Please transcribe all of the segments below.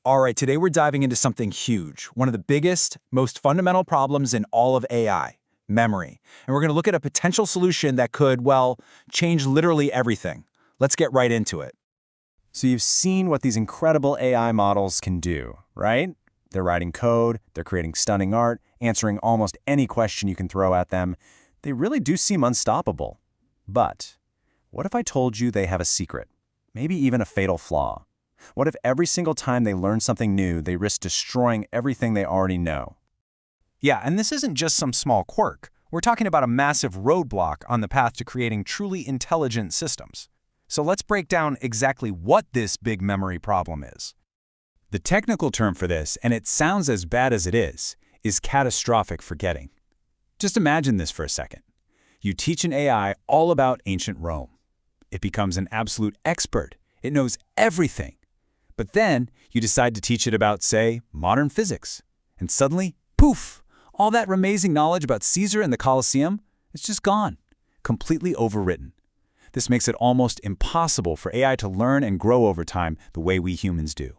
All right, today we're diving into something huge, one of the biggest, most fundamental problems in all of AI, memory. And we're going to look at a potential solution that could, well, change literally everything. Let's get right into it. So you've seen what these incredible AI models can do, right? They're writing code, they're creating stunning art, answering almost any question you can throw at them. They really do seem unstoppable. But what if I told you they have a secret? Maybe even a fatal flaw? What if every single time they learn something new, they risk destroying everything they already know? Yeah, and this isn't just some small quirk. We're talking about a massive roadblock on the path to creating truly intelligent systems. So let's break down exactly what this big memory problem is. The technical term for this, and it sounds as bad as it is catastrophic forgetting. Just imagine this for a second. You teach an AI all about ancient Rome. It becomes an absolute expert. It knows everything. But then you decide to teach it about, say, modern physics. And suddenly, poof, all that amazing knowledge about Caesar and the Colosseum is just gone, completely overwritten. This makes it almost impossible for AI to learn and grow over time the way we humans do.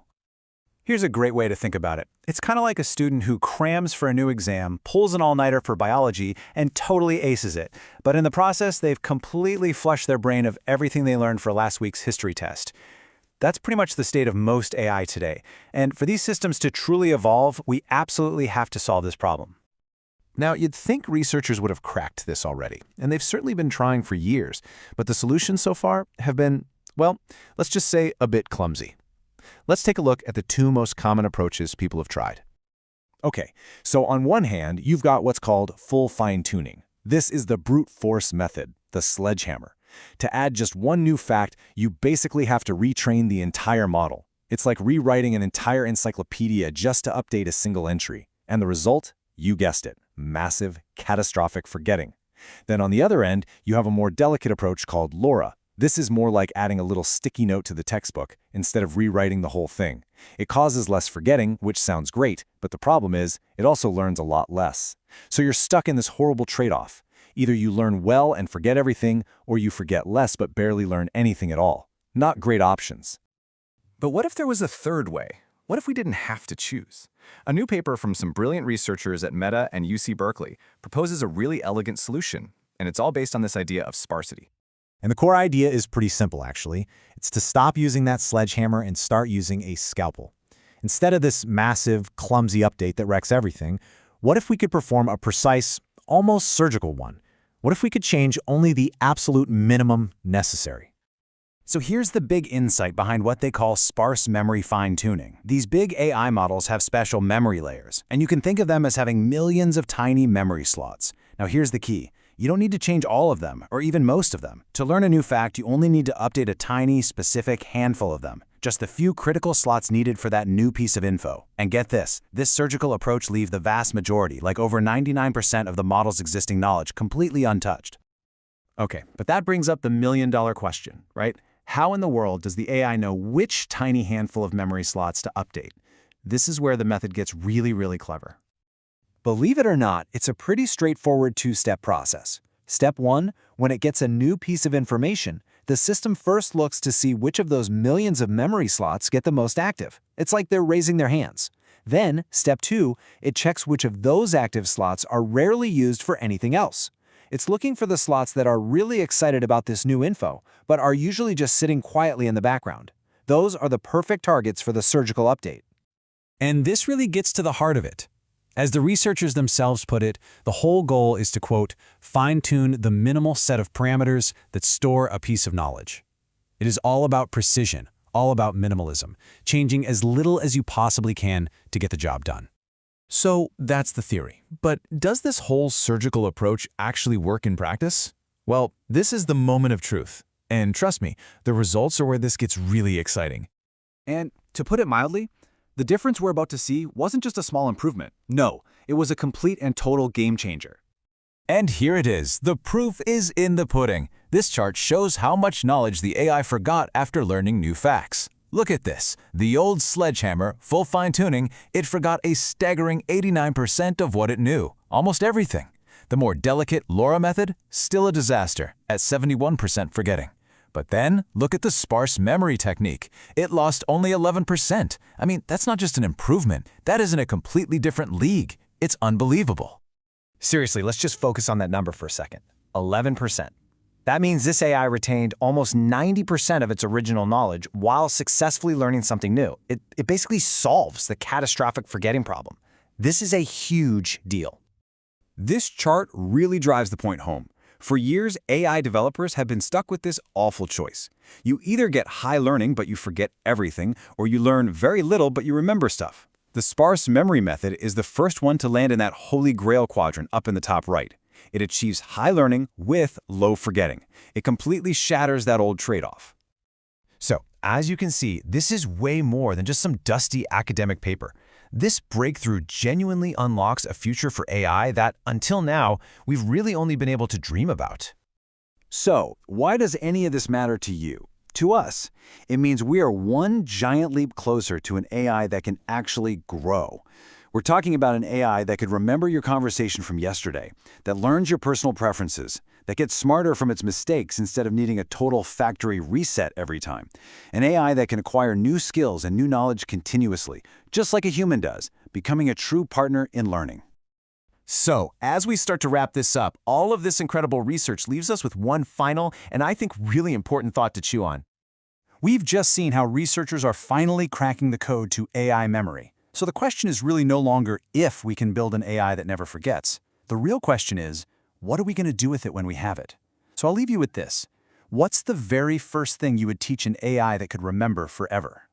Here's a great way to think about it. It's kind of like a student who crams for a new exam, pulls an all-nighter for biology, and totally aces it. But in the process, they've completely flushed their brain of everything they learned for last week's history test. That's pretty much the state of most AI today. And for these systems to truly evolve, we absolutely have to solve this problem. Now, you'd think researchers would have cracked this already, and they've certainly been trying for years, but the solutions so far have been, well, let's just say a bit clumsy. Let's take a look at the two most common approaches people have tried. Okay, so on one hand, you've got what's called full fine-tuning. This is the brute force method, the sledgehammer. To add just one new fact, you basically have to retrain the entire model. It's like rewriting an entire encyclopedia just to update a single entry. And the result? You guessed it, massive, catastrophic forgetting. Then on the other end, you have a more delicate approach called LoRA. This is more like adding a little sticky note to the textbook instead of rewriting the whole thing. It causes less forgetting, which sounds great, but the problem is it also learns a lot less. So you're stuck in this horrible trade-off. Either you learn well and forget everything, or you forget less but barely learn anything at all. Not great options. But what if there was a third way? What if we didn't have to choose? A new paper from some brilliant researchers at Meta and UC Berkeley proposes a really elegant solution, and it's all based on this idea of sparsity. And the core idea is pretty simple, actually. It's to stop using that sledgehammer and start using a scalpel. Instead of this massive, clumsy update that wrecks everything, what if we could perform a precise, almost surgical one? What if we could change only the absolute minimum necessary? So here's the big insight behind what they call sparse memory fine-tuning. These big AI models have special memory layers, and you can think of them as having millions of tiny memory slots. Now here's the key. You don't need to change all of them, or even most of them. To learn a new fact, you only need to update a tiny, specific handful of them. Just the few critical slots needed for that new piece of info. And get this surgical approach leaves the vast majority, like over 99% of the model's existing knowledge, completely untouched. Okay, but that brings up the million-dollar question, right? How in the world does the AI know which tiny handful of memory slots to update? This is where the method gets really, really clever. Believe it or not, it's a pretty straightforward two-step process. Step 1, when it gets a new piece of information, the system first looks to see which of those millions of memory slots get the most active. It's like they're raising their hands. Then, step 2, it checks which of those active slots are rarely used for anything else. It's looking for the slots that are really excited about this new info, but are usually just sitting quietly in the background. Those are the perfect targets for the surgical update. And this really gets to the heart of it. As the researchers themselves put it, the whole goal is to, quote, fine-tune the minimal set of parameters that store a piece of knowledge. It is all about precision, all about minimalism, changing as little as you possibly can to get the job done. So that's the theory. But does this whole surgical approach actually work in practice? Well, this is the moment of truth. And trust me, the results are where this gets really exciting. And to put it mildly, the difference we're about to see wasn't just a small improvement. No, it was a complete and total game changer. And here it is. The proof is in the pudding. This chart shows how much knowledge the AI forgot after learning new facts. Look at this. The old sledgehammer, full fine-tuning, it forgot a staggering 89% of what it knew, almost everything. The more delicate LoRA method, still a disaster, at 71% forgetting. But then, look at the sparse memory technique. It lost only 11%. I mean, that's not just an improvement. That is in a completely different league. It's unbelievable. Seriously, let's just focus on that number for a second. 11%. That means this AI retained almost 90% of its original knowledge while successfully learning something new. It basically solves the catastrophic forgetting problem. This is a huge deal. This chart really drives the point home. For years, AI developers have been stuck with this awful choice. You either get high learning but you forget everything, or you learn very little but you remember stuff. The sparse memory method is the first one to land in that holy grail quadrant up in the top right. It achieves high learning with low forgetting. It completely shatters that old trade-off. So, as you can see, this is way more than just some dusty academic paper. This breakthrough genuinely unlocks a future for AI that, until now, we've really only been able to dream about. So, why does any of this matter to you? To us, it means we are one giant leap closer to an AI that can actually grow. We're talking about an AI that could remember your conversation from yesterday, that learns your personal preferences, that gets smarter from its mistakes instead of needing a total factory reset every time. An AI that can acquire new skills and new knowledge continuously, just like a human does, becoming a true partner in learning. So, as we start to wrap this up, all of this incredible research leaves us with one final and I think really important thought to chew on. We've just seen how researchers are finally cracking the code to AI memory. So the question is really no longer if we can build an AI that never forgets. The real question is, what are we going to do with it when we have it? So I'll leave you with this. What's the very first thing you would teach an AI that could remember forever?